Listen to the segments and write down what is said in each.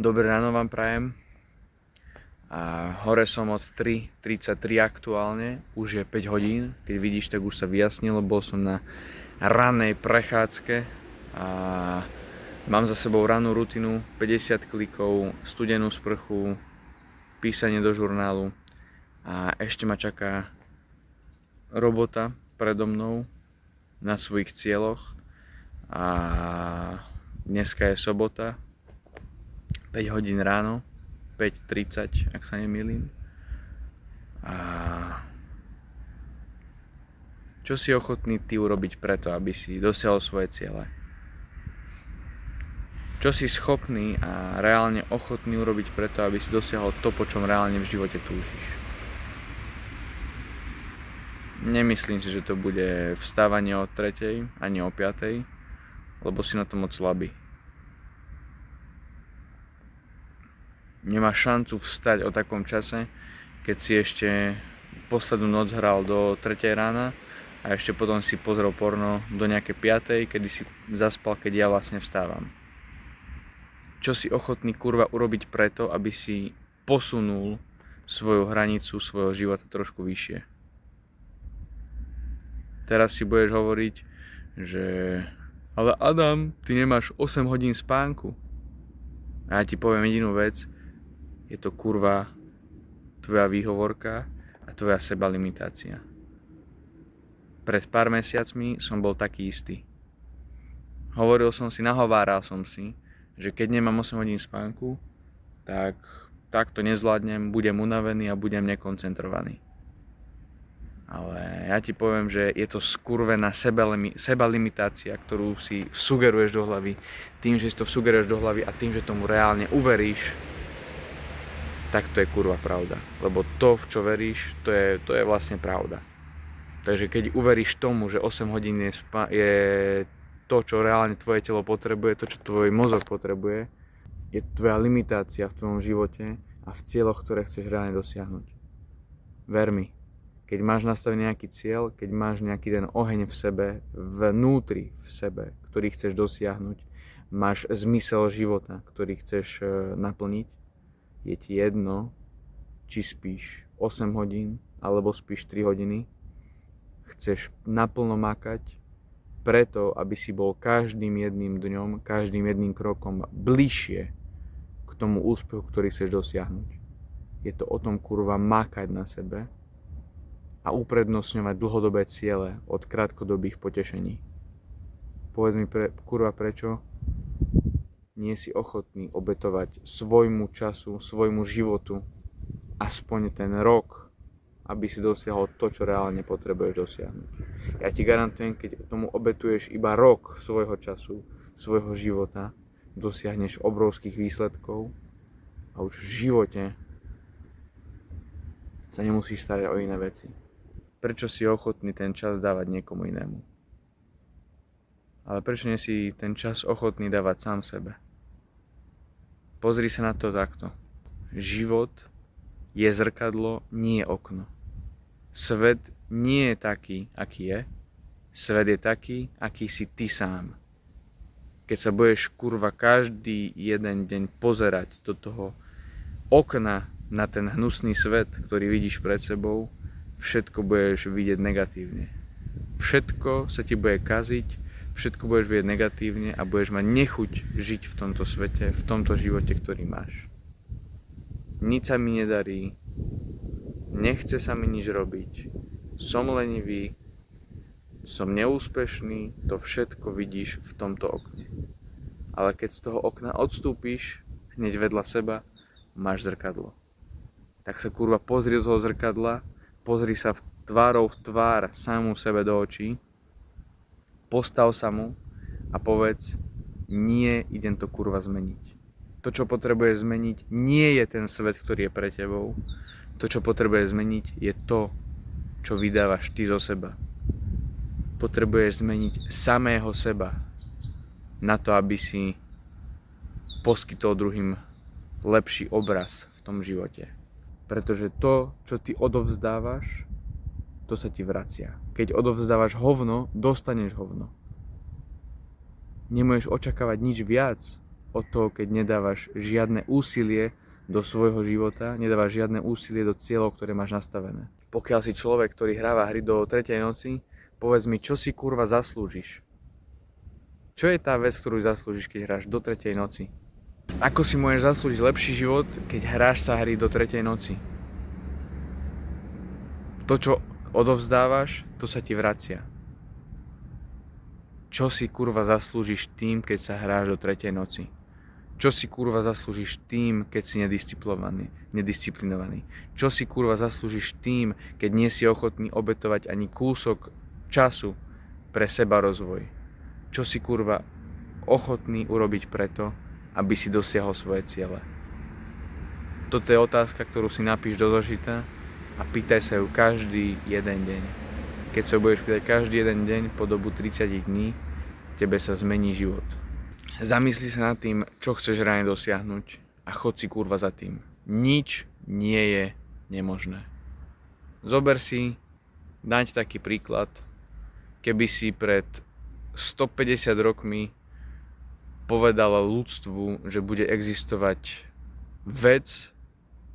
Dobré ráno vám prajem. Hore som od 3:33 aktuálne, už je 5 hodín, keď vidíš, tak už sa vyjasnilo, bol som na rannej prechádzke a mám za sebou rannú rutinu, 50 klikov, studenú sprchu, písanie do žurnálu a ešte ma čaká robota predo mnou na svojich cieľoch a dneska je sobota, 5 hodín ráno, 5:30, ak sa nemýlim. A čo si ochotný ty urobiť preto, aby si dosiahol svoje ciele? Čo si schopný a reálne ochotný urobiť preto, aby si dosiahol to, po čom reálne v živote túžiš? Nemyslím si, že to bude vstávanie o 3:00 ani o 5:00, lebo si na to moc slabý. Nemáš šancu vstať o takom čase, keď si ešte poslednú noc hral do 3:00 rána a ešte potom si pozrel porno do nejaké 5:00, kedy si zaspal, keď ja vlastne vstávam. Čo si ochotný kurva urobiť preto, aby si posunul svoju hranicu svojho života trošku vyššie? Teraz si budeš hovoriť, že ale Adam, ty nemáš 8 hodín spánku. A ja ti poviem jedinú vec, je to kurva tvoja výhovorka a tvoja sebalimitácia. Pred pár mesiacmi som bol taký istý. Hovoril som si, nahováral som si, že keď nemám 8 hodín spánku, tak to nezvládnem, budem unavený a budem nekoncentrovaný. Ale ja ti poviem, že je to skurvená sebalimitácia, ktorú si sugeruješ do hlavy. Tým, že si to sugeruješ do hlavy a tým, že tomu reálne uveríš, tak to je kurva pravda. Lebo to, v čo veríš, to je vlastne pravda. Takže keď uveríš tomu, že 8 hodín je to, čo reálne tvoje telo potrebuje, to, čo tvoj mozog potrebuje, je tvoja limitácia v tvojom živote a v cieľoch, ktoré chceš reálne dosiahnuť. Ver mi, keď máš nastavený nejaký cieľ, keď máš nejaký ten oheň v sebe, vnútri v sebe, ktorý chceš dosiahnuť, máš zmysel života, ktorý chceš naplniť, je ti jedno, či spíš 8 hodín alebo spíš 3 hodiny. Chceš naplno makať preto, aby si bol každým jedným dňom, každým jedným krokom bližšie k tomu úspechu, ktorý chceš dosiahnuť. Je to o tom kurva makať na sebe a uprednostňovať dlhodobé ciele od krátkodobých potešení. Povedz mi kurva prečo nie si ochotný obetovať svojmu času, svojmu životu aspoň ten rok, aby si dosiahol to, čo reálne potrebuješ dosiahnuť. Ja ti garantujem, keď tomu obetuješ iba rok svojho času, svojho života, dosiahneš obrovských výsledkov a už v živote sa nemusíš starať o iné veci. Prečo si ochotný ten čas dávať niekomu inému? Ale prečo nie si ten čas ochotný dávať sám sebe? Pozri sa na to takto. Život je zrkadlo, nie okno. Svet nie je taký, aký je. Svet je taký, aký si ty sám. Keď sa budeš kurva každý jeden deň pozerať do toho okna na ten hnusný svet, ktorý vidíš pred sebou, všetko budeš vidieť negatívne. Všetko sa ti bude kaziť, všetko budeš vidieť negatívne a budeš mať nechuť žiť v tomto svete, v tomto živote, ktorý máš. Nič sa mi nedarí, nechce sa mi nič robiť, som lenivý, som neúspešný, to všetko vidíš v tomto okne. Ale keď z toho okna odstúpiš, hneď vedľa seba máš zrkadlo. Tak sa kurva pozri do toho zrkadla, pozri sa tvárou v tvár samu sebe do očí, postav sa mu a povedz, nie, idem to kurva zmeniť. To, čo potrebuješ zmeniť, nie je ten svet, ktorý je pre tebou. To, čo potrebuješ zmeniť, je to, čo vydávaš ty zo seba. Potrebuješ zmeniť samého seba na to, aby si poskytol druhým lepší obraz v tom živote. Pretože to, čo ty odovzdávaš, to sa ti vracia. Keď odovzdávaš hovno, dostaneš hovno. Nemôžeš očakávať nič viac od toho, keď nedávaš žiadne úsilie do svojho života, nedávaš žiadne úsilie do cieľov, ktoré máš nastavené. Pokiaľ si človek, ktorý hráva hry do 3. noci, povedz mi, čo si kurva zaslúžiš? Čo je tá vec, ktorú zaslúžiš, keď hráš do 3. noci? Ako si môžeš zaslúžiť lepší život, keď hráš sa hry do 3. noci? To, čo odovzdávaš, to sa ti vracia. Čo si kurva zaslúžiš tým, keď sa hráš do 3. noci? Čo si kurva zaslúžiš tým, keď si nedisciplinovaný? Čo si kurva zaslúžiš tým, keď nie si ochotný obetovať ani kúsok času pre seba rozvoj? Čo si kurva ochotný urobiť preto, aby si dosiahol svoje ciele? Toto je otázka, ktorú si napíš do zošita a pýtaj sa ju každý jeden deň. Keď sa budeš pýtať každý jeden deň po dobu 30 dní, tebe sa zmení život. Zamysli sa nad tým, čo chceš reálne dosiahnuť a chod si kurva za tým. Nič nie je nemožné. Zober si, dať taký príklad, keby si pred 150 rokmi povedala ľudstvu, že bude existovať vec,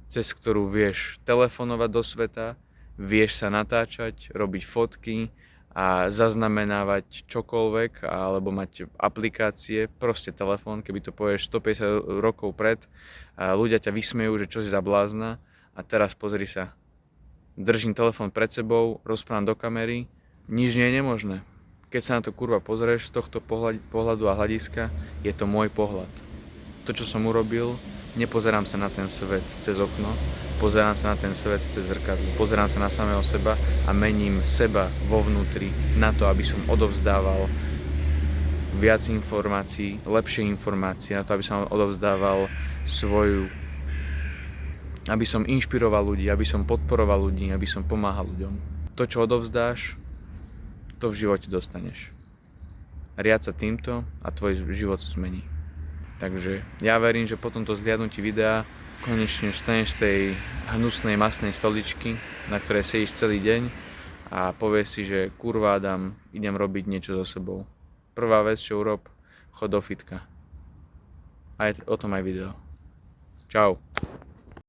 cez ktorú vieš telefonovať do sveta, vieš sa natáčať, robiť fotky a zaznamenávať čokoľvek, alebo mať aplikácie, proste telefón, keby to povieš 150 rokov pred, a ľudia ťa vysmejú, že čo si za blázna, a teraz pozri sa, držím telefón pred sebou, rozprávam do kamery, nič nie je nemožné. Keď sa na to kurva pozrieš z tohto pohľadu a hľadiska, je to môj pohľad. To, čo som urobil, nepozerám sa na ten svet cez okno, pozerám sa na ten svet cez zrkadlo, pozerám sa na samého seba a mením seba vo vnútri na to, aby som odovzdával viac informácií, lepšie informácie, na to, aby som odovzdával aby som inšpiroval ľudí, aby som podporoval ľudí, aby som pomáhal ľuďom. To, čo odovzdáš, to v živote dostaneš. Riaď sa týmto a tvoj život sa zmení. Takže ja verím, že po tomto zhliadnutí videa konečne vstaneš z tej hnusnej masnej stoličky, na ktorej sedíš celý deň a povieš si, že kurva Adam, idem robiť niečo so sebou. Prvá vec, čo urob, chod do fitka. A je o tom aj video. Čau.